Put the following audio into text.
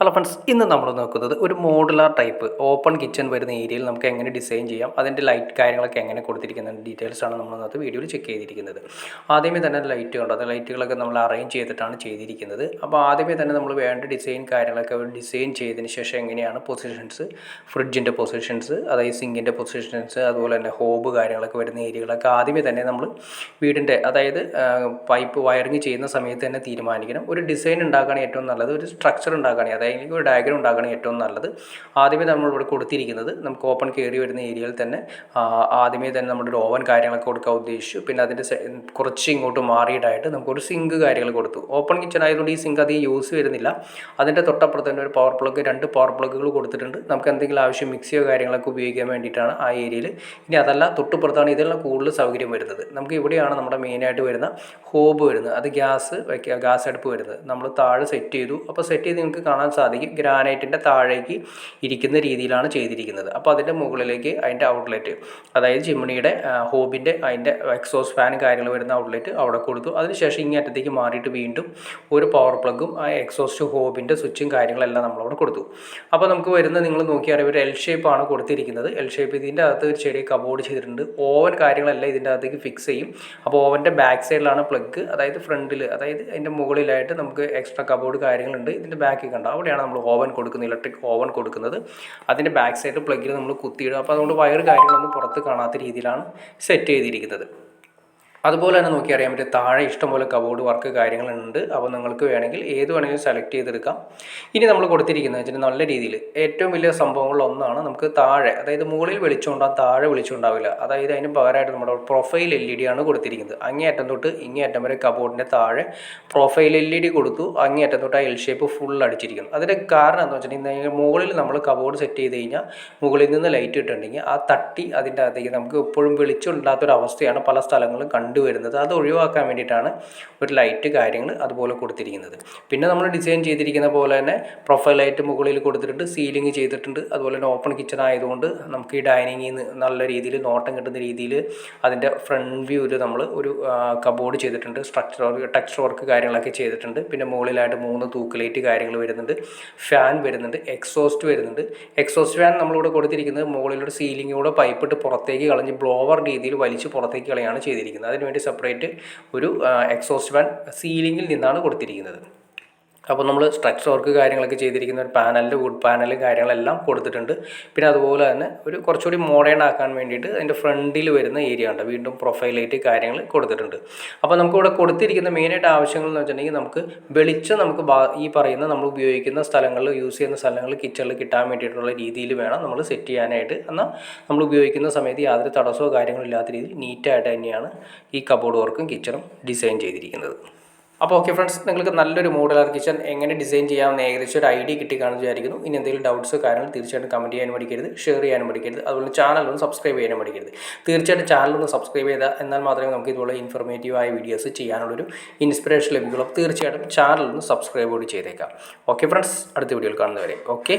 Hello friends, ഇന്ന് നമ്മൾ നോക്കുന്നത് ഒരു മോഡുലാർ ടൈപ്പ് ഓപ്പൺ കിച്ചൺ വരുന്ന ഏരിയയിൽ നമുക്ക് എങ്ങനെ ഡിസൈൻ ചെയ്യാം, അതിൻ്റെ ലൈറ്റ് കാര്യങ്ങളൊക്കെ എങ്ങനെ കൊടുത്തിരിക്കുന്ന ഡീറ്റെയിൽസാണ് നമ്മൾ ഇന്നത്തെ വീഡിയോയിൽ ചെക്ക് ചെയ്തിരിക്കുന്നത്. ആദ്യമേ തന്നെ ലൈറ്റ് കണ്ടോ, അത് ലൈറ്റുകളൊക്കെ നമ്മൾ അറേഞ്ച് ചെയ്തിട്ടാണ് ചെയ്തിരിക്കുന്നത്. അപ്പോൾ ആദ്യമേ തന്നെ നമ്മൾ വേണ്ട ഡിസൈൻ കാര്യങ്ങളൊക്കെ ഡിസൈൻ ചെയ്തതിന് ശേഷം എങ്ങനെയാണ് പൊസിഷൻസ്, ഫ്രിഡ്ജിൻ്റെ പൊസിഷൻസ്, അതായത് സിങ്കിൻ്റെ പൊസിഷൻസ്, അതുപോലെ തന്നെ ഹോബ് കാര്യങ്ങളൊക്കെ വരുന്ന ഏരിയകളൊക്കെ ആദ്യമേ തന്നെ നമ്മൾ വീടിൻ്റെ അതായത് പൈപ്പ് വയറിങ് ചെയ്യുന്ന സമയത്ത് തന്നെ തീരുമാനിക്കണം. ഒരു ഡിസൈൻ ഉണ്ടാക്കുകയാണ് ഏറ്റവും നല്ലത്, ഒരു സ്ട്രക്ചർ ഉണ്ടാക്കുകയാണ്, അതായത് ഒരു ഡയഗ്രം ഉണ്ടാക്കുകയാണ് ഏറ്റവും നല്ലത്. ആദ്യമേ നമ്മളിവിടെ കൊടുത്തിരിക്കുന്നത് നമുക്ക് ഓപ്പൺ കയറി വരുന്ന ഏരിയയിൽ തന്നെ ആദ്യമേ തന്നെ നമ്മുടെ ഒരു ഓവൻ കാര്യങ്ങളൊക്കെ കൊടുക്കാൻ ഉദ്ദേശിച്ചു. പിന്നെ അതിൻ്റെ കുറച്ച് ഇങ്ങോട്ട് മാറിയിട്ടായിട്ട് നമുക്കൊരു സിങ്ക് കാര്യങ്ങൾ കൊടുത്തു. ഓപ്പൺ കിച്ചൺ ആയതുകൊണ്ട് ഈ സിങ്ക് അധികം യൂസ് വരുന്നില്ല. അതിൻ്റെ തൊട്ടപ്പുറത്ത് തന്നെ ഒരു പവർ പ്ലഗ്, 2 പവർ പ്ലഗുകൾ കൊടുത്തിട്ടുണ്ട്. നമുക്ക് എന്തെങ്കിലും ആവശ്യം മിക്സിയോ കാര്യങ്ങളൊക്കെ ഉപയോഗിക്കാൻ വേണ്ടിയിട്ടാണ് ആ ഏരിയയിൽ. ഇനി അതല്ല, തൊട്ടുപുറത്താണ് ഇതെല്ലാം കൂടുതൽ സൗകര്യം വരുന്നത്. നമുക്ക് ഇവിടെയാണ് നമ്മുടെ മെയിനായിട്ട് വരുന്ന ഹോബ് വരുന്നത്. അത് ഗ്യാസ് അടുപ്പ് വരുന്നത് നമ്മൾ താഴെ സെറ്റ് ചെയ്തു. അപ്പോൾ സെറ്റ് ചെയ്ത് നിങ്ങൾക്ക് കാണാൻ സാധിക്കും, ഗ്രാനൈറ്റിൻ്റെ താഴേക്ക് ഇരിക്കുന്ന രീതിയിലാണ് ചെയ്തിരിക്കുന്നത്. അപ്പോൾ അതിൻ്റെ മുകളിലേക്ക് അതിൻ്റെ ഔട്ട്ലെറ്റ്, അതായത് ചിമ്മിണിയുടെ ഹോബിൻ്റെ അതിൻ്റെ എക്സോസ് ഫാൻ കാര്യങ്ങൾ വരുന്ന ഔട്ട്ലെറ്റ് അവിടെ കൊടുത്തു. അതിനുശേഷം ഇങ്ങേറ്റത്തേക്ക് മാറിയിട്ട് വീണ്ടും ഒരു പവർ പ്ലഗും ആ എക്സോസ്റ്റ് ഹോബിൻ്റെ സ്വിച്ചും കാര്യങ്ങളെല്ലാം നമ്മളവിടെ കൊടുത്തു. അപ്പോൾ നമുക്ക് വരുന്ന നിങ്ങൾ നോക്കിയാൽ ഒരു എൽ ഷേപ്പാണ് കൊടുത്തിരിക്കുന്നത്. എൽ ഷേപ്പ് ഇതിൻ്റെ അകത്ത് ഒരു ചെറിയ കബോർഡ് ചെയ്തിട്ടുണ്ട്. ഓവൻ കാര്യങ്ങളെല്ലാം ഇതിൻ്റെ അകത്തേക്ക് ഫിക്സ് ചെയ്യും. അപ്പോൾ ഓവൻ്റെ ബാക്ക് സൈഡിലാണ് പ്ലഗ്, അതായത് ഫ്രണ്ടിൽ, അതായത് അതിൻ്റെ മുകളിലായിട്ട് നമുക്ക് എക്സ്ട്രാ കബോർഡ് കാര്യങ്ങളുണ്ട്. ഇതിൻ്റെ ബാക്കിൽ കണ്ടോ, അവിടെയാണ് നമ്മൾ ഓവൻ കൊടുക്കുന്നത്, ഇലക്ട്രിക് ഓവൻ കൊടുക്കുന്നത്. അതിൻ്റെ ബാക്ക് സൈഡ് പ്ലഗിൽ നമ്മൾ കുത്തിയിടും. അപ്പോൾ അതുകൊണ്ട് വയർ കാര്യങ്ങളൊന്നും പുറത്ത് കാണാത്ത രീതിയിലാണ് സെറ്റ് ചെയ്തിരിക്കുന്നത്. അതുപോലെ തന്നെ നോക്കി അറിയാൻ പറ്റും, താഴെ ഇഷ്ടംപോലെ കബോർഡ് വർക്ക് കാര്യങ്ങളുണ്ട്. അപ്പോൾ നിങ്ങൾക്ക് വേണമെങ്കിൽ ഏത് വേണമെങ്കിലും സെലക്ട് ചെയ്തെടുക്കാം. ഇനി നമ്മൾ കൊടുത്തിരിക്കുന്നത് വെച്ചാൽ നല്ല രീതിയിൽ ഏറ്റവും വലിയ സംഭവങ്ങളിലൊന്നാണ് നമുക്ക് താഴെ, അതായത് മുകളിൽ വെളിച്ചമുണ്ടാകും, താഴെ വെളിച്ചമുണ്ടാവില്ല. അതായത് അതിന് പകരമായിട്ട് നമ്മുടെ പ്രൊഫൈൽ LED ആണ് കൊടുത്തിരിക്കുന്നത്. അങ്ങേയറ്റം തൊട്ട് ഇങ്ങേയറ്റം വരെ കബോർഡിൻ്റെ താഴെ പ്രൊഫൈൽ LED കൊടുത്തു. അങ്ങേയറ്റം തൊട്ട് ആ എൽ ഷേപ്പ് ഫുൾ അടിച്ചിരിക്കുന്നു. അതിൻ്റെ കാരണം എന്താ വെച്ചിട്ടുണ്ടെങ്കിൽ, മുകളിൽ നമ്മൾ കബോർഡ് സെറ്റ് ചെയ്ത് കഴിഞ്ഞാൽ മുകളിൽ നിന്ന് ലൈറ്റ് ഇട്ടുണ്ടെങ്കിൽ ആ തട്ടി അതിൻ്റെ അകത്തേക്ക് നമുക്ക് എപ്പോഴും വെളിച്ചമില്ലാത്തൊരവസ്ഥയാണ് പല സ്ഥലങ്ങളും കണ്ടുവരുന്നത്. അത് ഒഴിവാക്കാൻ വേണ്ടിയിട്ടാണ് ഒരു ലൈറ്റ് കാര്യങ്ങൾ അതുപോലെ കൊടുത്തിരിക്കുന്നത്. പിന്നെ നമ്മൾ ഡിസൈൻ ചെയ്തിരിക്കുന്ന പോലെ തന്നെ പ്രൊഫൈൽ ലൈറ്റ് മുകളിൽ കൊടുത്തിട്ടുണ്ട്, സീലിംഗ് ചെയ്തിട്ടുണ്ട്. അതുപോലെ തന്നെ ഓപ്പൺ കിച്ചൺ ആയതുകൊണ്ട് നമുക്ക് ഈ ഡൈനിങ്ങിൽ നിന്ന് നല്ല രീതിയിൽ നോട്ടം കിട്ടുന്ന രീതിയിൽ അതിൻ്റെ ഫ്രണ്ട് വ്യൂവിൽ നമ്മൾ ഒരു കബോർഡ് ചെയ്തിട്ടുണ്ട്. ടെക്സ്ചർ വർക്ക് കാര്യങ്ങളൊക്കെ ചെയ്തിട്ടുണ്ട്. പിന്നെ മുകളിലായിട്ട് 3 തൂക്ക് ലൈറ്റ് കാര്യങ്ങൾ വരുന്നുണ്ട്, ഫാൻ വരുന്നുണ്ട്, എക്സോസ്റ്റ് വരുന്നുണ്ട്. എക്സോസ്റ്റ് ഫാൻ നമ്മളിവിടെ കൊടുത്തിരിക്കുന്നത് മുകളിലൂടെ സീലിങ്ങിലൂടെ പൈപ്പിട്ട് പുറത്തേക്ക് കളഞ്ഞ് ബ്ലോവർ രീതിയിൽ വലിച്ച് പുറത്തേക്ക് കളയാണ് ചെയ്തിരിക്കുന്നത്. അതിനുവേണ്ടി സെപ്പറേറ്റ് ഒരു എക്സോസ്റ്റ് ഫാൻ സീലിങ്ങിൽ നിന്നാണ് കൊടുത്തിരിക്കുന്നത്. അപ്പോൾ നമ്മൾ സ്ട്രക്ചർ വർക്ക് കാര്യങ്ങളൊക്കെ ചെയ്തിരിക്കുന്ന ഒരു പാനലിൻ്റെ വുഡ് പാനൽ കാര്യങ്ങളെല്ലാം കൊടുത്തിട്ടുണ്ട്. പിന്നെ അതുപോലെ തന്നെ ഒരു കുറച്ചുകൂടി മോഡേൺ ആക്കാൻ വേണ്ടിയിട്ട് അതിൻ്റെ ഫ്രണ്ടിൽ വരുന്ന ഏരിയ ഉണ്ട്, വീണ്ടും പ്രൊഫൈൽ ലൈറ്റ് കാര്യങ്ങൾ കൊടുത്തിട്ടുണ്ട്. അപ്പോൾ നമുക്കിവിടെ കൊടുത്തിരിക്കുന്ന മെയിനായിട്ട് ആവശ്യങ്ങൾ എന്ന് വെച്ചിട്ടുണ്ടെങ്കിൽ, നമുക്ക് വെളിച്ചം നമുക്ക് ഈ പറയുന്ന നമ്മൾ ഉപയോഗിക്കുന്ന സ്ഥലങ്ങളിൽ, യൂസ് ചെയ്യുന്ന സ്ഥലങ്ങളിൽ കിച്ചണിൽ കിട്ടാൻ വേണ്ടിയിട്ടുള്ള രീതിയിൽ വേണം നമ്മൾ സെറ്റ് ചെയ്യാനായിട്ട്. എന്നാൽ നമ്മൾ ഉപയോഗിക്കുന്ന സമയത്ത് യാതൊരു തടസ്സമോ കാര്യങ്ങളോ ഇല്ലാത്ത രീതിയിൽ നീറ്റായിട്ട് തന്നെയാണ് ഈ കബോർഡ് വർക്കും കിച്ചണും ഡിസൈൻ ചെയ്തിരിക്കുന്നത്. അപ്പോൾ ഓക്കെ ഫ്രണ്ട്സ്, നിങ്ങൾക്ക് നല്ലൊരു മോഡുലാർ കിച്ചൺ എങ്ങനെ ഡിസൈൻ ചെയ്യാമെന്ന് ഏകദേശം ഒരു ഐഡിയ കിട്ടിക്കാണെന്ന് വിചാരിക്കുന്നു. ഇനി എന്തെങ്കിലും ഡൗട്ട്സോ കാര്യങ്ങൾ തീർച്ചയായിട്ടും കമൻറ്റ് ചെയ്യാനും പഠിക്കരുത്, ഷെയർ ചെയ്യാനും പഠിക്കരുത്. അതുപോലെ ചാനലൊന്ന് സബ്സ്ക്രൈബ് ചെയ്യാനും പഠിക്കരുത്. തീർച്ചയായിട്ടും ചാനലൊന്ന് സബ്സ്ക്രൈബ് ചെയ്താൽ എന്നാൽ മാത്രമേ നമുക്ക് ഇതുപോലെ ഇൻഫോർമേറ്റീവായ വീഡിയോസ് ചെയ്യാനുള്ളൊരു ഇൻസ്പിറേഷൻ ലഭിക്കുള്ളൂ. തീർച്ചയായിട്ടും ചാനലൊന്ന് സബ്സ്ക്രൈബ് കൂടി ചെയ്തേക്കാം. ഓക്കെ ഫ്രണ്ട്സ്, അടുത്ത വീഡിയോയിൽ കാണുന്നവരെ ഓക്കെ.